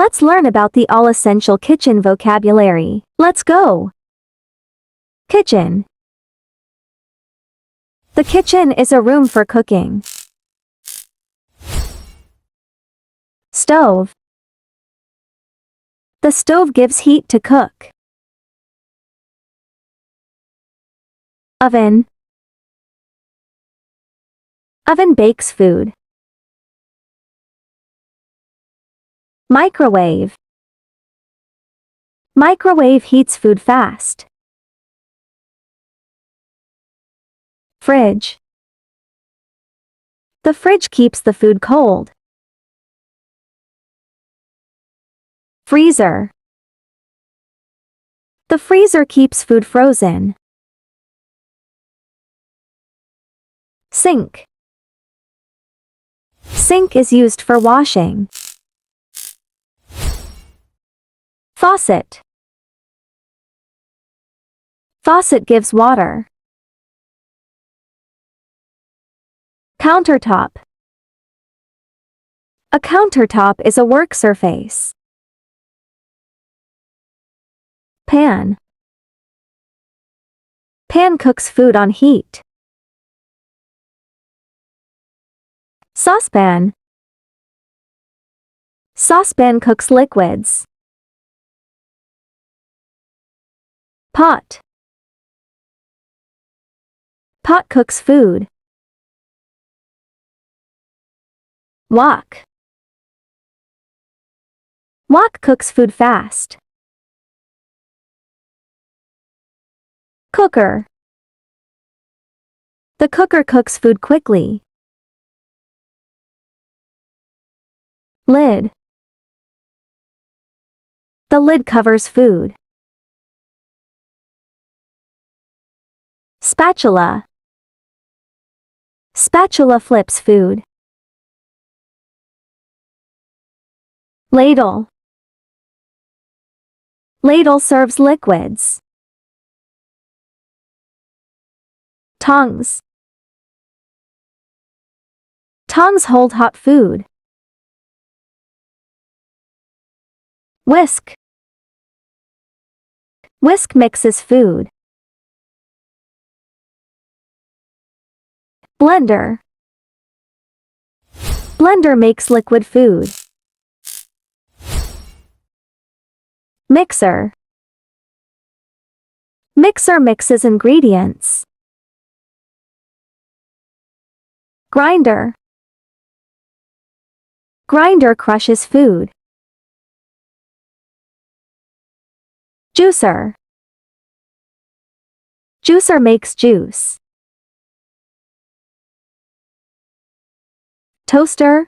Let's learn about the all-essential kitchen vocabulary. Let's go! Kitchen. The kitchen is a room for cooking. Stove. The stove gives heat to cook. Oven. Oven bakes food. Microwave. Microwave heats food fast. Fridge. The fridge keeps the food cold. Freezer. The freezer keeps food frozen. Sink. Sink is used for washing. Faucet. Faucet gives water. Countertop. A countertop is a work surface. Pan. Pan cooks food on heat. Saucepan. Saucepan cooks liquids. Pot. Pot cooks food. Wok. Wok cooks food fast. Cooker. The cooker cooks food quickly. Lid. The lid covers food. Spatula. Spatula flips food. Ladle. Ladle serves liquids. Tongs. Tongs hold hot food. Whisk. Whisk mixes food. Blender. Blender makes liquid food. Mixer. Mixer mixes ingredients. Grinder. Grinder crushes food. Juicer. Juicer makes juice. Toaster.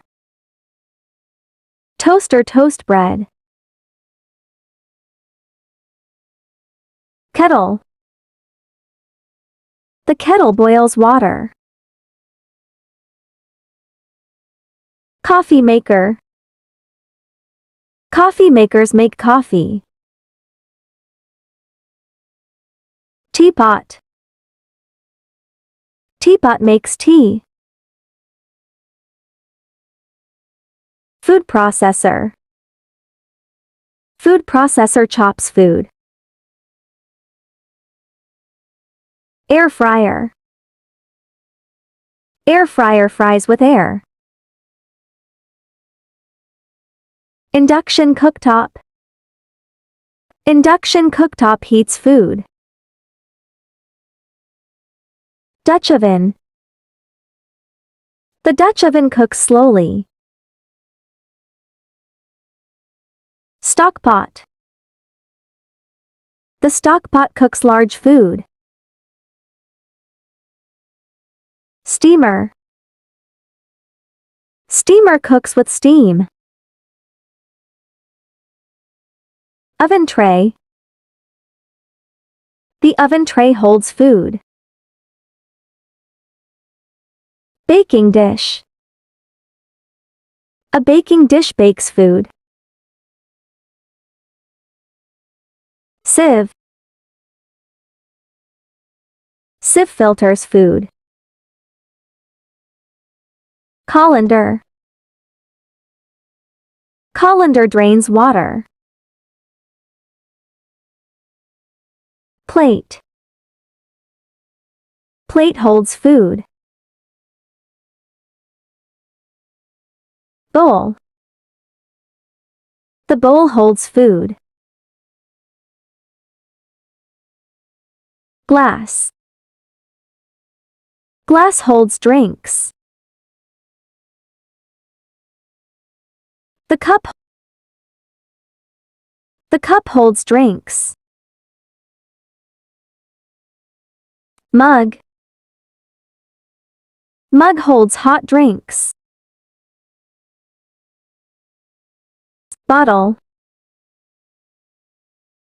Toaster toasts bread. Kettle. The kettle boils water. Coffee maker. Coffee makers make coffee. Teapot. Teapot makes tea. Food processor. Food processor chops food. Air fryer. Air fryer fries with air. Induction cooktop. Induction cooktop heats food. Dutch oven. The Dutch oven cooks slowly. Stock pot. The stock pot cooks large food. Steamer. Steamer cooks with steam. Oven tray. The oven tray holds food. Baking dish. A baking dish bakes food. Sieve. Sieve filters food. Colander. Colander drains water. Plate. Plate holds food. Bowl. The bowl holds food. Glass. Glass holds drinks. The cup. The cup holds drinks. Mug. Mug holds hot drinks. Bottle.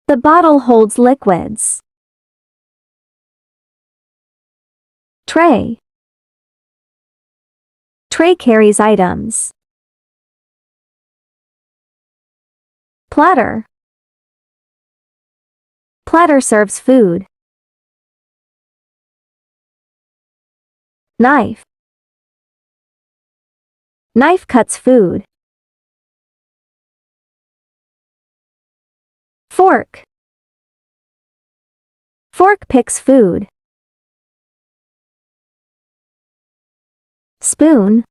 The bottle holds liquids. Tray. Tray carries items. Platter. Platter serves food. Knife. Knife cuts food. Fork. Fork picks food. Spoon.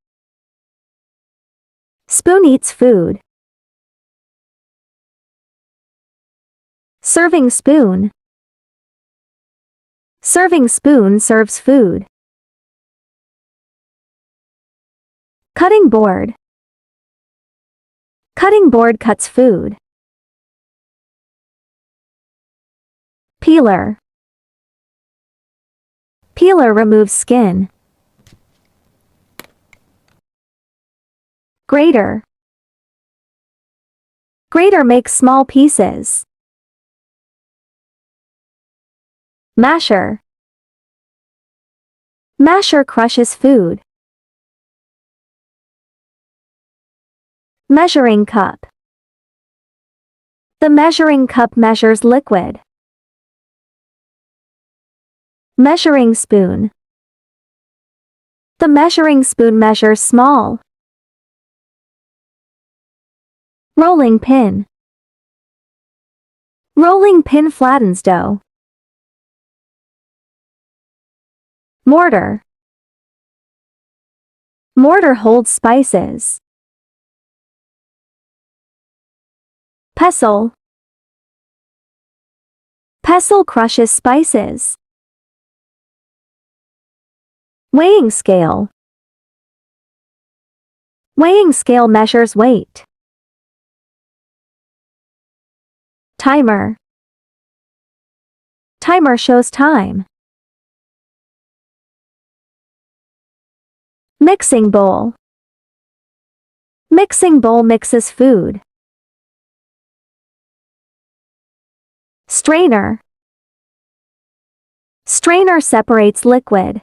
Spoon eats food. Serving spoon. Serving spoon serves food. Cutting board. Cutting board cuts food. Peeler. Peeler removes skin. Grater. Grater makes small pieces. Masher. Masher crushes food. Measuring cup. The measuring cup measures liquid. Measuring spoon. The measuring spoon measures small. Rolling pin. Rolling pin flattens dough. Mortar. Mortar holds spices. Pestle. Pestle crushes spices. Weighing scale. Weighing scale measures weight. Timer. Timer shows time. Mixing bowl. Mixing bowl mixes food. Strainer. Strainer separates liquid.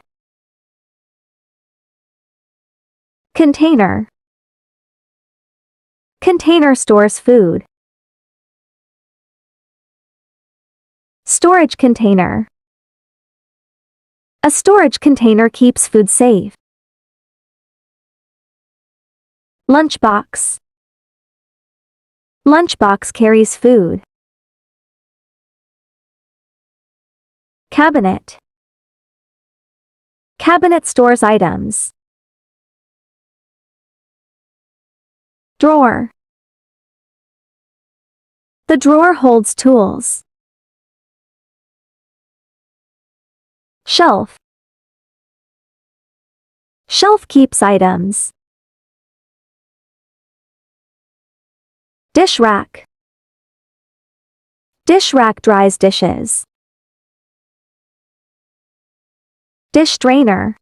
Container. Container stores food. Storage container. A storage container keeps food safe. Lunchbox. Lunchbox carries food. Cabinet. Cabinet stores items. Drawer. The drawer holds tools. Shelf. Shelf keeps items. Dish rack. Dish rack dries dishes. Dish drainer.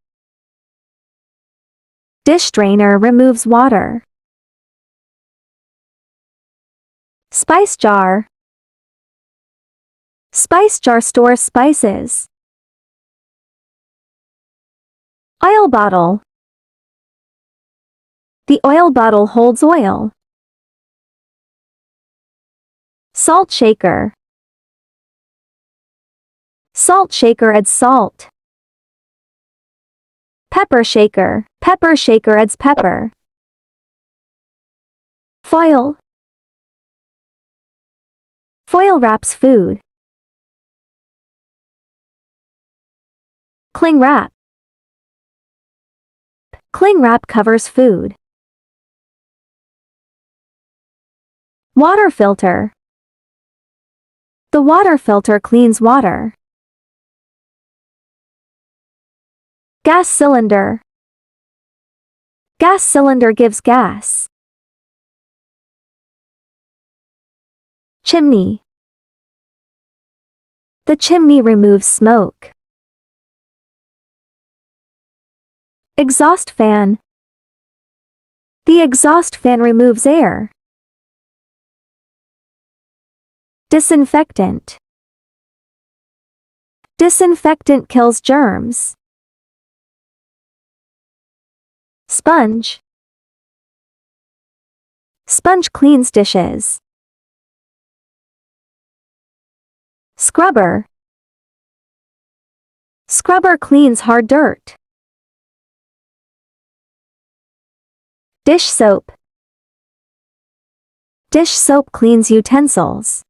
Dish drainer removes water. Spice jar. Spice jar stores spices. Oil bottle. The oil bottle holds oil. Salt shaker. Salt shaker adds salt. Pepper shaker. Pepper shaker adds pepper. Foil. Foil wraps food. Cling wrap. Cling wrap covers food. Water filter. The water filter cleans water. Gas cylinder. Gas cylinder gives gas. Chimney. The chimney removes smoke. Exhaust fan. The exhaust fan removes air. Disinfectant. Disinfectant kills germs. Sponge. Sponge cleans dishes. Scrubber. Scrubber cleans hard dirt. Dish soap. Dish soap cleans utensils.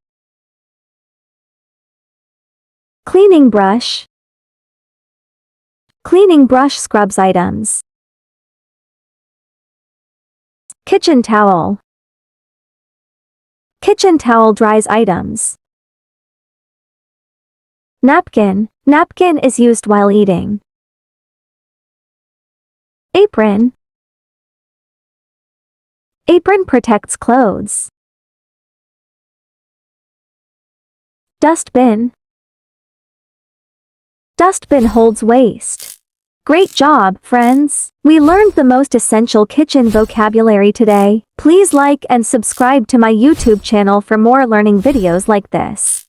Cleaning brush. Cleaning brush scrubs items. Kitchen towel. Kitchen towel dries items. Napkin. Napkin is used while eating. Apron. Apron protects clothes. Dustbin. Dustbin holds waste. Great job, friends! We learned the most essential kitchen vocabulary today. Please like and subscribe to my YouTube channel for more learning videos like this.